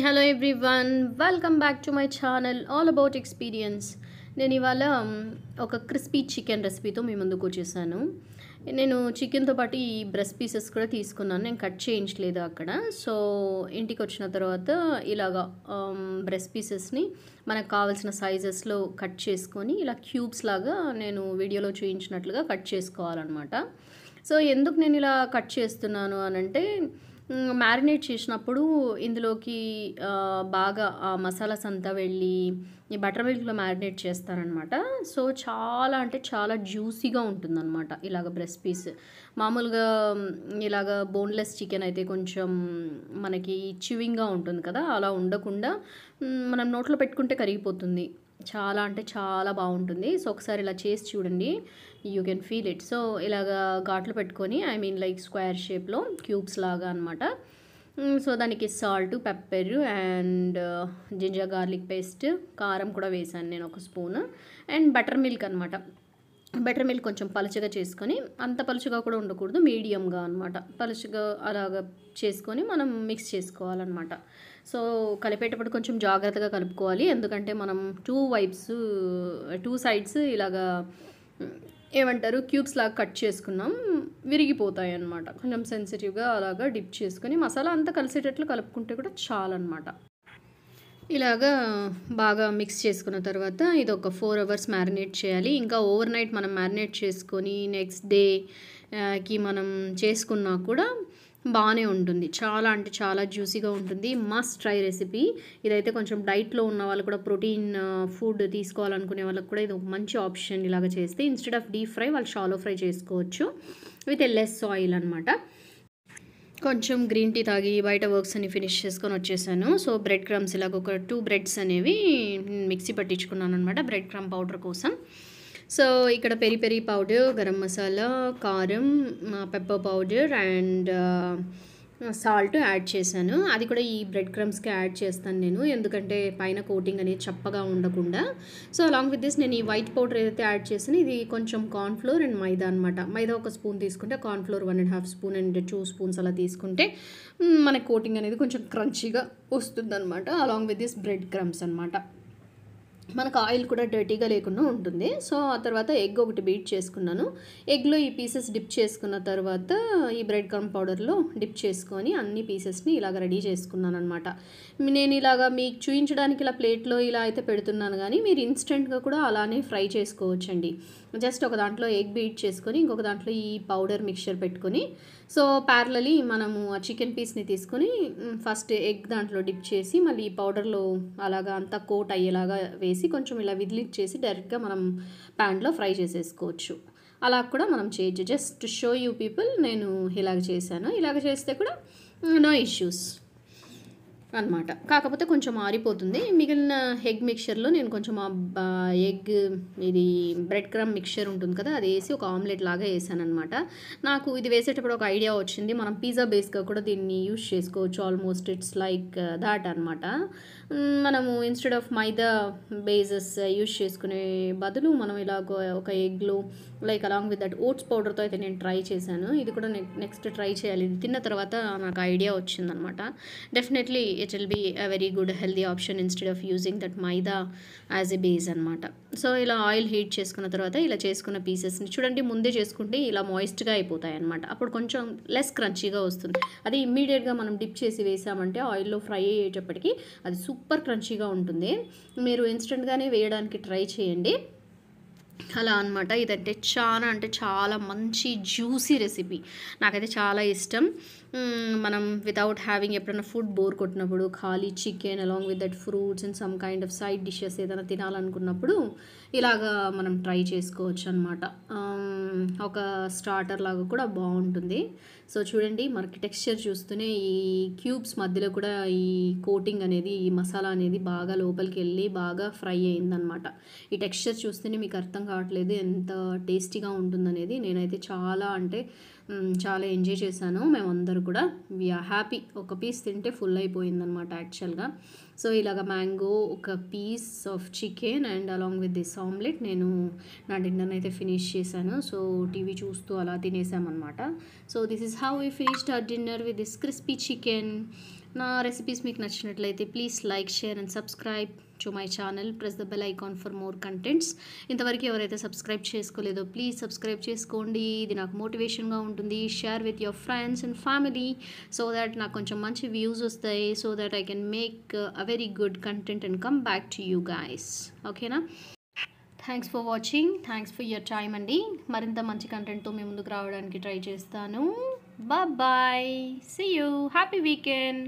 Hello everyone. Welcome back to my channel all about experience. నేను ఇవాళ ఒక crispy chicken రెసిపీతో మీ ముందుకు వచ్చేసాను. నేను చికెన్తో పాటు ఈ బ్రెస్ట్ పీసెస్ కూడా తీసుకున్నాను. నేను కట్ చేయించలేదు అక్కడ. సో ఇంటికి వచ్చిన తర్వాత ఇలాగా బ్రెస్ట్ పీసెస్ని మనకు కావాల్సిన సైజెస్లో కట్ చేసుకొని ఇలా క్యూబ్స్ లాగా నేను వీడియోలో చూపించినట్లుగా కట్ చేసుకోవాలన్నమాట. సో ఎందుకు నేను ఇలా కట్ చేస్తున్నాను అనంటే, మ్యారినేట్ చేసినప్పుడు ఇందులోకి బాగా మసాలాస్ అంతా వెళ్ళి ఈ బటర్ మిల్క్లో మ్యారినేట్ చేస్తారనమాట. సో చాలా అంటే చాలా జ్యూసీగా ఉంటుందన్నమాట ఇలాగ బ్రెస్ట్ పీస్. మామూలుగా ఇలాగ బోన్లెస్ చికెన్ అయితే కొంచెం మనకి చివింగ్గా ఉంటుంది కదా, అలా ఉండకుండా మనం నోట్లో పెట్టుకుంటే కరిగిపోతుంది. చాలా అంటే చాలా బాగుంటుంది. సో ఒకసారి ఇలా చేసి చూడండి, you can feel it. So ఇలాగా ఘాట్లు పెట్టుకొని లైక్ స్క్వేర్ షేప్లో క్యూబ్స్ లాగా అనమాట. సో దానికి salt, pepper and ginger garlic paste, కారం కూడా వేసాను నేను ఒక స్పూన్, అండ్ బటర్ మిల్క్ అనమాట. బటర్ మిల్క్ కొంచెం పలుచగా చేసుకొని, అంత పలుచగా కూడా ఉండకూడదు, మీడియంగా అనమాట, పలుచగా అలాగా చేసుకొని మనం మిక్స్ చేసుకోవాలన్నమాట. సో కలిపేటప్పుడు కొంచెం జాగ్రత్తగా కలుపుకోవాలి, ఎందుకంటే మనం టూ సైడ్స్ ఇలాగా ఏమంటారు క్యూబ్స్ లాగా కట్ చేసుకున్నాం, విరిగిపోతాయి అన్నమాట. కొంచెం సెన్సిటివ్గా అలాగా డిప్ చేసుకొని మసాలా అంతా కలిసేటట్లు కలుపుకుంటే కూడా చాలన్నమాట. ఇలాగా బాగా మిక్స్ చేసుకున్న తర్వాత ఇది ఒక 4 hours మ్యారినేట్ చేయాలి. ఇంకా ఓవర్ నైట్ మనం మ్యారినేట్ చేసుకొని నెక్స్ట్ డేకి మనం చేసుకున్నా కూడా బాగానే ఉంటుంది. చాలా అంటే చాలా జ్యూసీగా ఉంటుంది. Must try recipe. ఇదైతే కొంచెం డైట్లో ఉన్న వాళ్ళు కూడా, ప్రోటీన్ ఫుడ్ తీసుకోవాలనుకునే వాళ్ళకి కూడా ఇది ఒక మంచి ఆప్షన్. ఇలాగ చేస్తే ఇన్స్టెడ్ ఆఫ్ డీప్ ఫ్రై వాళ్ళు షాలో ఫ్రై చేసుకోవచ్చు విత్ లెస్ ఆయిల్ అనమాట. కొంచెం గ్రీన్ టీ తాగి బయట వర్క్స్ అన్ని ఫినిష్ చేసుకొని వచ్చేసాను. సో బ్రెడ్ క్రమ్స్ ఇలాగ ఒక 2 బ్రెడ్స్ అనేవి మిక్సీ పట్టించుకున్నాను అనమాట బ్రెడ్ క్రమ్ పౌడర్ కోసం. సో ఇక్కడ peri peri powder, garam masala, కారం, pepper powder and salt add చేశాను. అది కూడా ఈ బ్రెడ్ క్రమ్స్కి యాడ్ చేస్తాను నేను, ఎందుకంటే పైన కోటింగ్ అనేది చప్పగా ఉండకుండా. సో అలాంగ్ విత్ దిస్ నేను ఈ వైట్ పౌడర్ ఏదైతే యాడ్ చేసాను, ఇది కొంచెం కార్న్ఫ్లోర్ అండ్ మైదా అనమాట. మైదా ఒక స్పూన్ తీసుకుంటే కార్న్ఫ్లోర్ 1.5 స్పూన్ అండ్ 2 స్పూన్స్ అలా తీసుకుంటే మన కోటింగ్ అనేది కొంచెం క్రంచీగా వస్తుంది అనమాట. Along with this bread crumbs అనమాట. మనకు ఆయిల్ కూడా డర్టీగా లేకుండా ఉంటుంది. సో ఆ తర్వాత ఎగ్ ఒకటి బీట్ చేసుకున్నాను. ఎగ్లో ఈ పీసెస్ డిప్ చేసుకున్న తర్వాత ఈ బ్రెడ్ క్రమ్ పౌడర్లో డిప్ చేసుకొని అన్ని పీసెస్ని ఇలాగ రెడీ చేసుకున్నాను అనమాట. నేను ఇలాగ మీకు చూపించడానికి ఇలా ప్లేట్లో ఇలా అయితే పెడుతున్నాను, కానీ మీరు ఇన్స్టెంట్గా కూడా అలానే ఫ్రై చేసుకోవచ్చండి. జస్ట్ ఒక దాంట్లో ఎగ్ బీట్ చేసుకొని ఇంకొక దాంట్లో ఈ పౌడర్ మిక్చర్ పెట్టుకొని, సో ప్యారలీ మనము ఆ చికెన్ పీస్ని తీసుకొని ఫస్ట్ ఎగ్ దాంట్లో డిప్ చేసి మళ్ళీ ఈ పౌడర్లో అలాగా అంతా కోట్ అయ్యేలాగా వేసి కొంచెం ఇలా విదిలిచ్చేసి డైరెక్ట్గా మనం ప్యాన్లో ఫ్రై చేసేసుకోవచ్చు. అలా కూడా మనం చేయొచ్చు. Just to show you people నేను ఇలాగ చేశాను. ఇలాగ చేస్తే కూడా నో ఇష్యూస్ అనమాట. కాకపోతే కొంచెం ఆరిపోతుంది. మిగిలిన ఎగ్ మిక్చర్లో నేను కొంచెం ఎగ్ ఇది బ్రెడ్ క్రమ్ మిక్చర్ ఉంటుంది కదా, అది వేసి ఒక ఆమ్లెట్ లాగా వేసాను అనమాట. నాకు ఇది వేసేటప్పుడు ఒక ఐడియా వచ్చింది, మనం పిజ్జా బేస్గా కూడా దీన్ని యూజ్ చేసుకోవచ్చు. ఆల్మోస్ట్ ఇట్స్ లైక్ దాట్ అనమాట. మనము instead of maida bases use చేసుకునే బదులు మనం ఇలాగ ఒక ఎగ్లో like along with that oats పౌడర్తో అయితే నేను ట్రై చేశాను. ఇది కూడా నెక్స్ట్ ట్రై చేయాలి. ఇది తిన్న తర్వాత నాకు ఐడియా వచ్చిందనమాట. Definitely it will be a very good healthy option instead of using that maida as a base అనమాట. సో ఇలా ఆయిల్ హీట్ చేసుకున్న తర్వాత ఇలా చేసుకున్న పీసెస్ని చూడండి, ముందే చేసుకుంటే ఇలా మాయిస్ట్గా అయిపోతాయి అనమాట. అప్పుడు కొంచెం లెస్ క్రంచీగా వస్తుంది. అది ఇమ్మీడియట్గా మనం డిప్ చేసి వేసామంటే ఆయిల్లో ఫ్రై అయ్యేటప్పటికి అది సూపర్ క్రంచీగా ఉంటుంది. మీరు ఇన్స్టెంట్గానే వేయడానికి ట్రై చేయండి. అలా అనమాట. ఇదంటే చాలా అంటే చాలా మంచి జ్యూసీ రెసిపీ, నాకైతే చాలా ఇష్టం. మనం వితౌట్ హ్యావింగ్ ఎప్పుడైనా ఫుడ్ బోర్ కొట్టినప్పుడు ఖాళీ chicken along with that fruits and some kind of side dishes ఏదైనా తినాలనుకున్నప్పుడు ఇలాగా మనం ట్రై చేసుకోవచ్చు అనమాట. ఒక స్టార్టర్ లాగా కూడా బాగుంటుంది. సో చూడండి, మనకి టెక్స్చర్ చూస్తూనే ఈ క్యూబ్స్ మధ్యలో కూడా ఈ కోటింగ్ అనేది, ఈ మసాలా అనేది బాగా లోపలికి వెళ్ళి బాగా ఫ్రై అయిందనమాట. ఈ టెక్స్చర్ చూస్తేనే మీకు అర్థం కావట్లేదు ఎంత టేస్టీగా ఉంటుందనేది. నేనైతే చాలా అంటే చాలా ఎంజాయ్ చేశాను మేమందరూ కూడా. We are happy. ఒక పీస్ తింటే ఫుల్ అయిపోయిందనమాట యాక్చువల్గా. సో ఇలాగ మ్యాంగో, ఒక piece of chicken and along with this omelette నేను నా డిన్నర్ అయితే ఫినిష్ చేశాను. సో టీవీ చూస్తూ అలా తినేసామన్నమాట. So this is how we finished our dinner with this crispy chicken. నా రెసిపీస్ మీకు నచ్చినట్లయితే please like, share and subscribe to my channel. Press the bell icon for more contents. ఇంతవరకు ఎవరైతే subscribe చేసుకోలేదో please subscribe చేసుకోండి. ఇది నాకు మోటివేషన్గా ఉంటుంది. Share with your friends and family so that నాకు కొంచెం మంచి వ్యూస్ వస్తాయి. So that I can make a very good content and come back to you guys. ఓకేనా? Thanks for watching. Thanks for your time అండి. మరింత మంచి కంటెంట్తో మీ ముందుకు రావడానికి ట్రై చేస్తాను. Bye. See you. Happy weekend.